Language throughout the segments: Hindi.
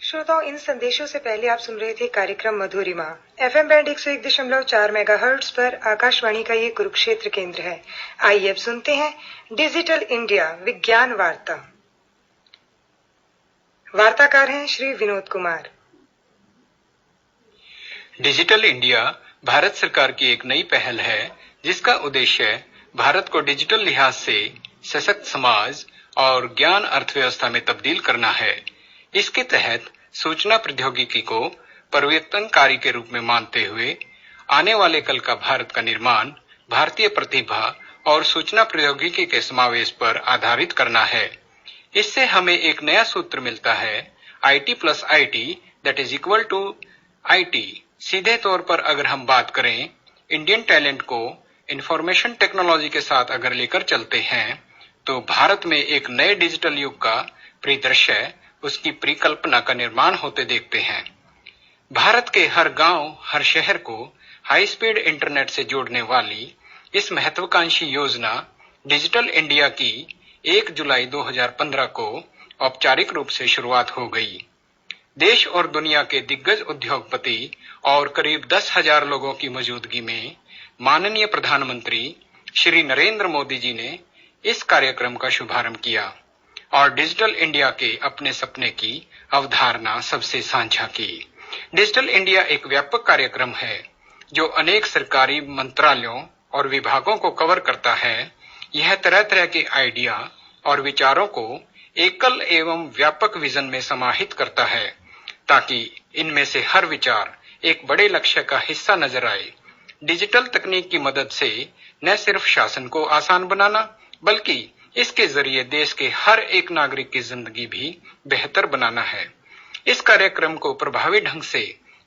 श्रोताओं, इन संदेशों से पहले आप सुन रहे थे कार्यक्रम मधुरिमा। एफएम बैंड 101.4 मेगाहर्ट्ज पर आकाशवाणी का ये कुरुक्षेत्र केंद्र है। आइए अब सुनते हैं डिजिटल इंडिया विज्ञान वार्ता। वार्ताकार हैं श्री विनोद कुमार। डिजिटल इंडिया भारत सरकार की एक नई पहल है जिसका उद्देश्य भारत को डिजिटल लिहाज से सशक्त समाज और ज्ञान अर्थव्यवस्था में तब्दील करना है। इसके तहत सूचना प्रौद्योगिकी को परिवर्तनकारी के रूप में मानते हुए आने वाले कल का भारत का निर्माण भारतीय प्रतिभा और सूचना प्रौद्योगिकी के समावेश पर आधारित करना है। इससे हमें एक नया सूत्र मिलता है, IT plus IT that is equal to IT। सीधे तौर पर अगर हम बात करें, इंडियन टैलेंट को इंफॉर्मेशन टेक्नोलॉजी के साथ अगर लेकर चलते हैं तो भारत में एक नए डिजिटल युग का परिदृश्य, उसकी परिकल्पना का निर्माण होते देखते हैं। भारत के हर गांव, हर शहर को हाई स्पीड इंटरनेट से जोड़ने वाली इस महत्वाकांक्षी योजना डिजिटल इंडिया की 1 जुलाई 2015 को औपचारिक रूप से शुरुआत हो गई। देश और दुनिया के दिग्गज उद्योगपति और करीब 10,000 लोगों की मौजूदगी में माननीय प्रधानमंत्री श्री नरेंद्र मोदी जी ने इस कार्यक्रम का शुभारंभ किया और डिजिटल इंडिया के अपने सपने की अवधारणा सबसे साझा की। डिजिटल इंडिया एक व्यापक कार्यक्रम है जो अनेक सरकारी मंत्रालयों और विभागों को कवर करता है। यह तरह तरह के आइडिया और विचारों को एकल एवं व्यापक विजन में समाहित करता है ताकि इनमें से हर विचार एक बड़े लक्ष्य का हिस्सा नजर आए। डिजिटल तकनीक की मदद से न सिर्फ शासन को आसान बनाना बल्कि इसके जरिए देश के हर एक नागरिक की जिंदगी भी बेहतर बनाना है। इस कार्यक्रम को प्रभावी ढंग से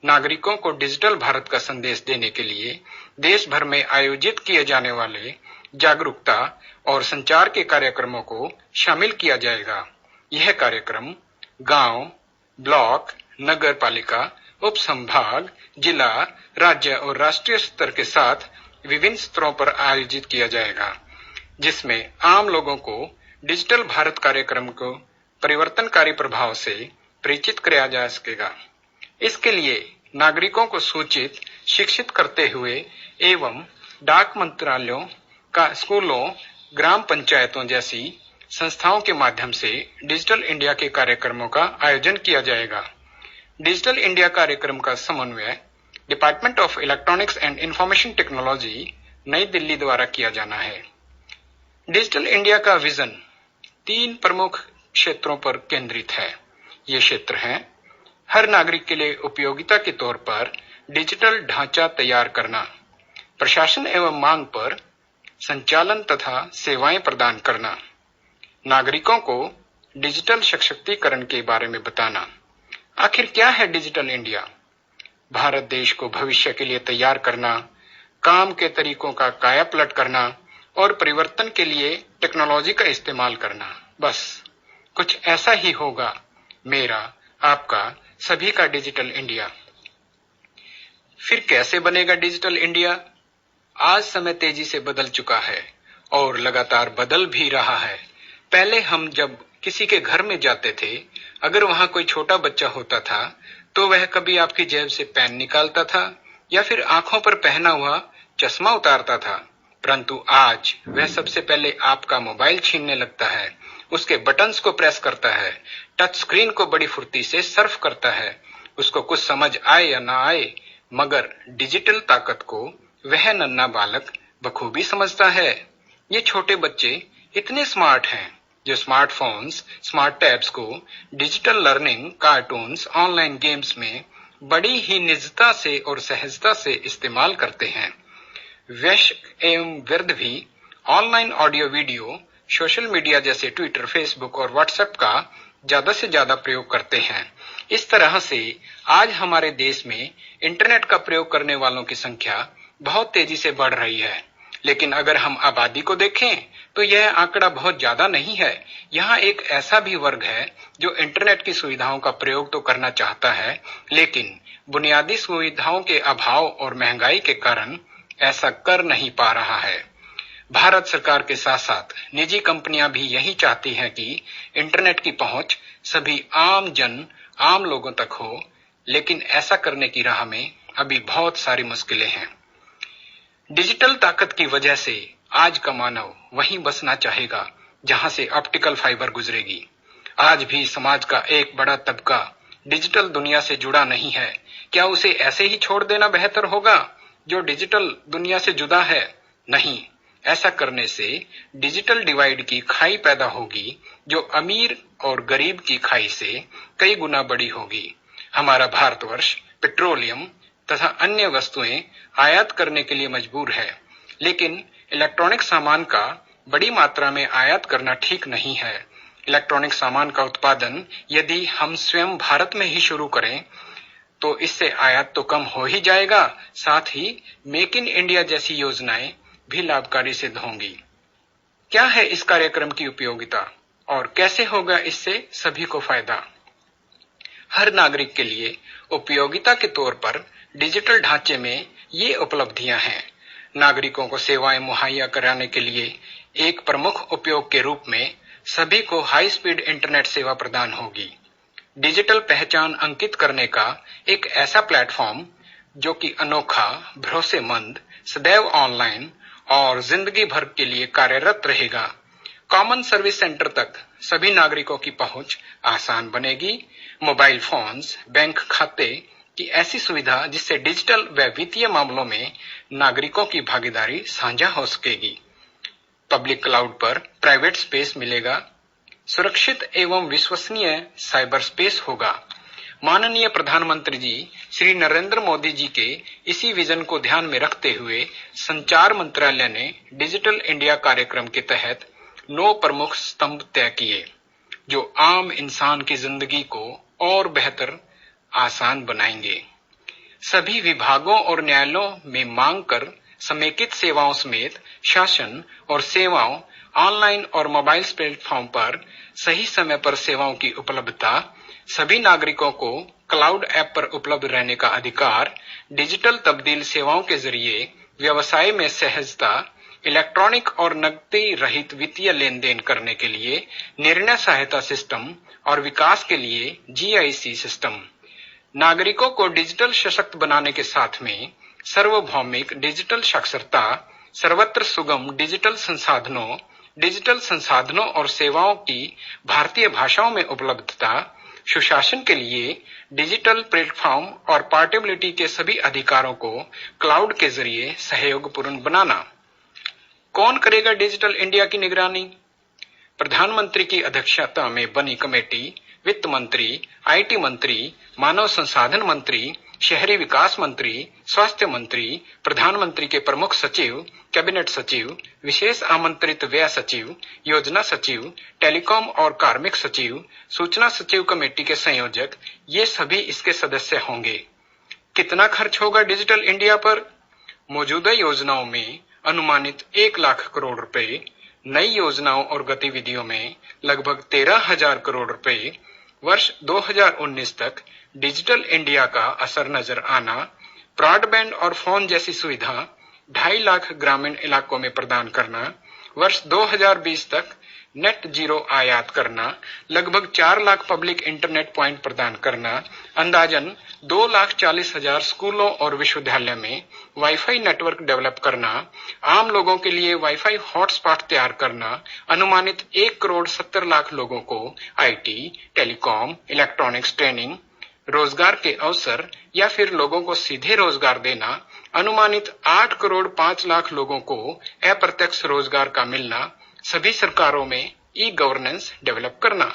नागरिकों को डिजिटल भारत का संदेश देने के लिए देश भर में आयोजित किए जाने वाले जागरूकता और संचार के कार्यक्रमों को शामिल किया जाएगा। यह कार्यक्रम गांव, ब्लॉक, नगर पालिका, उप संभाग, जिला, राज्य और राष्ट्रीय स्तर के साथ विभिन्न स्तरों पर आयोजित किया जाएगा, जिसमें आम लोगों को डिजिटल भारत कार्यक्रम को परिवर्तनकारी प्रभाव से परिचित कराया जा सकेगा। इसके लिए नागरिकों को सूचित, शिक्षित करते हुए एवं डाक मंत्रालयों का स्कूलों, ग्राम पंचायतों जैसी संस्थाओं के माध्यम से डिजिटल इंडिया के कार्यक्रमों का आयोजन किया जाएगा। डिजिटल इंडिया कार्यक्रम का समन्वय department of electronics and information technology, नई दिल्ली द्वारा किया जाना है। डिजिटल इंडिया का विजन 3 प्रमुख क्षेत्रों पर केंद्रित है। ये क्षेत्र हैं: हर नागरिक के लिए उपयोगिता के तौर पर डिजिटल ढांचा तैयार करना, प्रशासन एवं मांग पर संचालन तथा सेवाएं प्रदान करना, नागरिकों को डिजिटल सशक्तिकरण के बारे में बताना। आखिर क्या है डिजिटल इंडिया? भारत देश को भविष्य के लिए तैयार करना, काम के तरीकों का कायापलट करना और परिवर्तन के लिए टेक्नोलॉजी का इस्तेमाल करना। बस कुछ ऐसा ही होगा मेरा, आपका, सभी का डिजिटल इंडिया। फिर कैसे बनेगा डिजिटल इंडिया? आज समय तेजी से बदल चुका है और लगातार बदल भी रहा है। पहले हम जब किसी के घर में जाते थे, अगर वहां कोई छोटा बच्चा होता था तो वह कभी आपकी जेब से पेन निकालता था या फिर आंखों पर पहना हुआ चश्मा उतारता था, परंतु आज वह सबसे पहले आपका मोबाइल छीनने लगता है, उसके बटन्स को प्रेस करता है, टच स्क्रीन को बड़ी फुर्ती से सर्फ करता है। उसको कुछ समझ आए या ना आए, मगर डिजिटल ताकत को वह नन्हा बालक बखूबी समझता है। ये छोटे बच्चे इतने स्मार्ट हैं जो स्मार्टफोन्स, स्मार्ट टैब्स को digital learning, cartoons, online games में बड़ी ही निजता से और सहजता से इस्तेमाल करते हैं। वयस्क एवं वृद्ध भी online audio video, social media जैसे ट्विटर, फेसबुक और व्हाट्सएप का ज्यादा से ज्यादा प्रयोग करते हैं। इस तरह से आज हमारे देश में इंटरनेट का प्रयोग करने वालों की संख्या बहुत तेजी से बढ़ रही है। लेकिन अगर हम आबादी को देखें तो यह आंकड़ा बहुत ज्यादा नहीं है। यहाँ एक ऐसा भी वर्ग है जो इंटरनेट की सुविधाओं का प्रयोग तो करना चाहता है, लेकिन बुनियादी सुविधाओं के अभाव और महंगाई के कारण ऐसा कर नहीं पा रहा है। भारत सरकार के साथ साथ निजी कंपनियां भी यही चाहती हैं कि इंटरनेट की पहुंच सभी आम लोगों तक हो, लेकिन ऐसा करने की राह में अभी बहुत सारी मुश्किलें हैं। डिजिटल ताकत की वजह से आज का मानव वहीं बसना चाहेगा जहां से ऑप्टिकल फाइबर गुजरेगी। आज भी समाज का एक बड़ा तबका डिजिटल दुनिया से जुड़ा नहीं है। क्या उसे ऐसे ही छोड़ देना बेहतर होगा जो डिजिटल दुनिया से जुड़ा है? नहीं, ऐसा करने से डिजिटल डिवाइड की खाई पैदा होगी जो अमीर और गरीब की खाई से कई गुना बड़ी होगी। हमारा भारतवर्ष पेट्रोलियम तथा अन्य वस्तुएं आयात करने के लिए मजबूर है, लेकिन इलेक्ट्रॉनिक सामान का बड़ी मात्रा में आयात करना ठीक नहीं है। इलेक्ट्रॉनिक सामान का उत्पादन यदि हम स्वयं भारत में ही शुरू करें तो इससे आयात तो कम हो ही जाएगा, साथ ही मेक इन इंडिया जैसी योजनाएं भी लाभकारी सिद्ध होंगी। क्या है इस कार्यक्रम की उपयोगिता और कैसे होगा इससे सभी को फायदा? हर नागरिक के लिए उपयोगिता के तौर पर डिजिटल ढांचे में ये उपलब्धियां हैं। नागरिकों को सेवाएं मुहैया कराने के लिए एक प्रमुख उपयोग के रूप में सभी को हाई स्पीड इंटरनेट सेवा प्रदान होगी। डिजिटल पहचान अंकित करने का एक ऐसा प्लेटफॉर्म जो कि अनोखा, भरोसेमंद, सदैव ऑनलाइन और जिंदगी भर के लिए कार्यरत रहेगा। कॉमन सर्विस सेंटर तक सभी नागरिकों की पहुंच आसान बनेगी। मोबाइल फोन्स, बैंक खाते की ऐसी सुविधा जिससे डिजिटल व वित्तीय मामलों में नागरिकों की भागीदारी साझा हो सकेगी। पब्लिक क्लाउड पर प्राइवेट स्पेस मिलेगा। सुरक्षित एवं विश्वसनीय साइबर स्पेस होगा। माननीय प्रधानमंत्री जी श्री नरेंद्र मोदी जी के इसी विजन को ध्यान में रखते हुए संचार मंत्रालय ने डिजिटल इंडिया कार्यक्रम के तहत 9 प्रमुख स्तंभ तय किए जो आम इंसान की जिंदगी को और बेहतर आसान बनाएंगे। सभी विभागों और न्यायालयों में मांग कर समेकित सेवाओं समेत शासन और सेवाओं ऑनलाइन और मोबाइल प्लेटफॉर्म पर सही समय पर सेवाओं की उपलब्धता, सभी नागरिकों को क्लाउड ऐप पर उपलब्ध रहने का अधिकार, डिजिटल तब्दील सेवाओं के जरिए व्यवसाय में सहजता, इलेक्ट्रॉनिक और नकदी रहित वित्तीय लेन देन करने के लिए निर्णय सहायता सिस्टम और विकास के लिए GIC सिस्टम। नागरिकों को डिजिटल सशक्त बनाने के साथ में सार्वभौमिक डिजिटल साक्षरता, सर्वत्र सुगम डिजिटल संसाधनों और सेवाओं की भारतीय भाषाओं में उपलब्धता, सुशासन के लिए डिजिटल प्लेटफॉर्म और पोर्टेबिलिटी के सभी अधिकारों को क्लाउड के जरिए सहयोगपूर्ण बनाना। कौन करेगा डिजिटल इंडिया की निगरानी? प्रधानमंत्री की अध्यक्षता में बनी कमेटी वित्त मंत्री, IT मंत्री, मानव संसाधन मंत्री, शहरी विकास मंत्री, स्वास्थ्य मंत्री, प्रधानमंत्री के प्रमुख सचिव, कैबिनेट सचिव, विशेष आमंत्रित व्यय सचिव, योजना सचिव, टेलीकॉम और कार्मिक सचिव, सूचना सचिव कमेटी के संयोजक, ये सभी इसके सदस्य होंगे। कितना खर्च होगा डिजिटल इंडिया पर? मौजूदा योजनाओं में अनुमानित 1 लाख करोड़ रुपए, नई योजनाओं और गतिविधियों में लगभग 13,000 करोड़ रुपए, वर्ष 2019 तक डिजिटल इंडिया का असर नजर आना, ब्रॉडबैंड और फोन जैसी सुविधा 2.5 लाख ग्रामीण इलाकों में प्रदान करना, वर्ष 2020 तक नेट जीरो आयात करना, लगभग 4 लाख पब्लिक इंटरनेट पॉइंट प्रदान करना, अंदाजन 2,40,000 स्कूलों और विश्वविद्यालय में वाईफाई नेटवर्क डेवलप करना, आम लोगों के लिए वाईफाई हॉटस्पॉट तैयार करना, अनुमानित 1,70,00,000 लोगों को IT, टेलीकॉम, इलेक्ट्रॉनिक्स ट्रेनिंग, रोजगार के अवसर या फिर लोगों को सीधे रोजगार देना, अनुमानित 8,05,00,000 लोगों को अप्रत्यक्ष रोजगार का मिलना, सभी सरकारों में ई-गवर्नेंस डेवलप करना।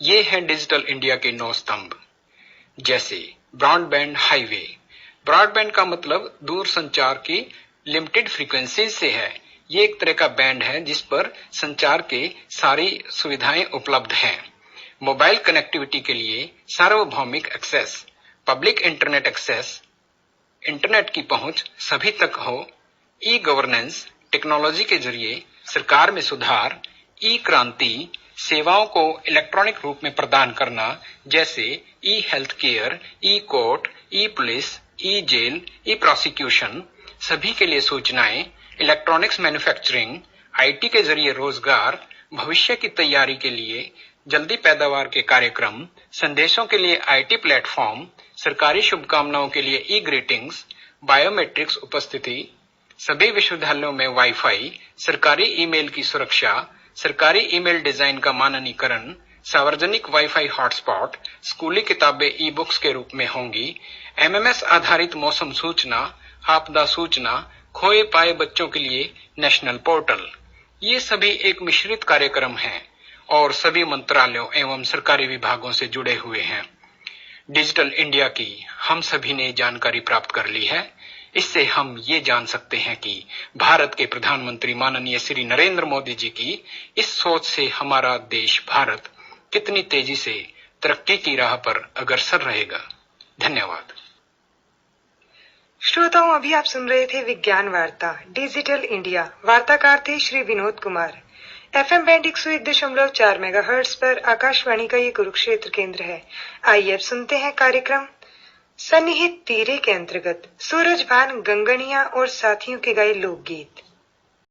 ये हैं डिजिटल इंडिया के 9 स्तंभ। जैसे ब्रॉडबैंड हाईवे। ब्रॉडबैंड का मतलब दूर संचार की लिमिटेड फ्रीक्वेंसी से है। ये एक तरह का बैंड है जिस पर संचार के सारी सुविधाएं उपलब्ध हैं। मोबाइल कनेक्टिविटी के लिए सार्वभौमिक access, public internet access, internet की पहुंच सभी तक हो, ई गवर्नेंस, टेक्नोलॉजी के जरिए सरकार में सुधार, ई क्रांति, सेवाओं को इलेक्ट्रॉनिक रूप में प्रदान करना, जैसे ई हेल्थ केयर, ई कोर्ट, ई पुलिस, ई जेल, ई प्रोसिक्यूशन, सभी के लिए सूचनाएं, इलेक्ट्रॉनिक्स मैन्युफैक्चरिंग, आईटी के जरिए रोजगार, भविष्य की तैयारी के लिए जल्दी पैदावार के कार्यक्रम, संदेशों के लिए आईटी प्लेटफॉर्म, सरकारी शुभकामनाओं के लिए ई ग्रीटिंग्स, बायोमेट्रिक्स उपस्थिति, सभी विश्वविद्यालयों में वाईफाई, सरकारी ईमेल की सुरक्षा, सरकारी ईमेल डिजाइन का माननीकरण, सार्वजनिक वाईफाई हॉटस्पॉट, स्कूली किताबें ई बुक्स के रूप में होंगी, एमएमएस आधारित मौसम सूचना, आपदा सूचना, खोए पाए बच्चों के लिए नेशनल पोर्टल। ये सभी एक मिश्रित कार्यक्रम हैं और सभी मंत्रालयों एवं सरकारी विभागों से जुड़े हुए हैं। डिजिटल इंडिया की हम सभी ने जानकारी प्राप्त कर ली है। इससे हम ये जान सकते हैं कि भारत के प्रधानमंत्री माननीय श्री नरेंद्र मोदी जी की इस सोच से हमारा देश भारत कितनी तेजी से तरक्की की राह पर अग्रसर रहेगा। धन्यवाद। श्रोताओं, अभी आप सुन रहे थे विज्ञान वार्ता डिजिटल इंडिया। वार्ताकार थे Shri Vinod Kumar. FM band 101.4 megahertz पर आकाशवाणी का ये कुरुक्षेत्र केंद्र है। आइए अब सुनते हैं कार्यक्रम सन्निहित तीरे के अंतर्गत सूरजभान गंगनिया और साथियों के गाए लोकगीत।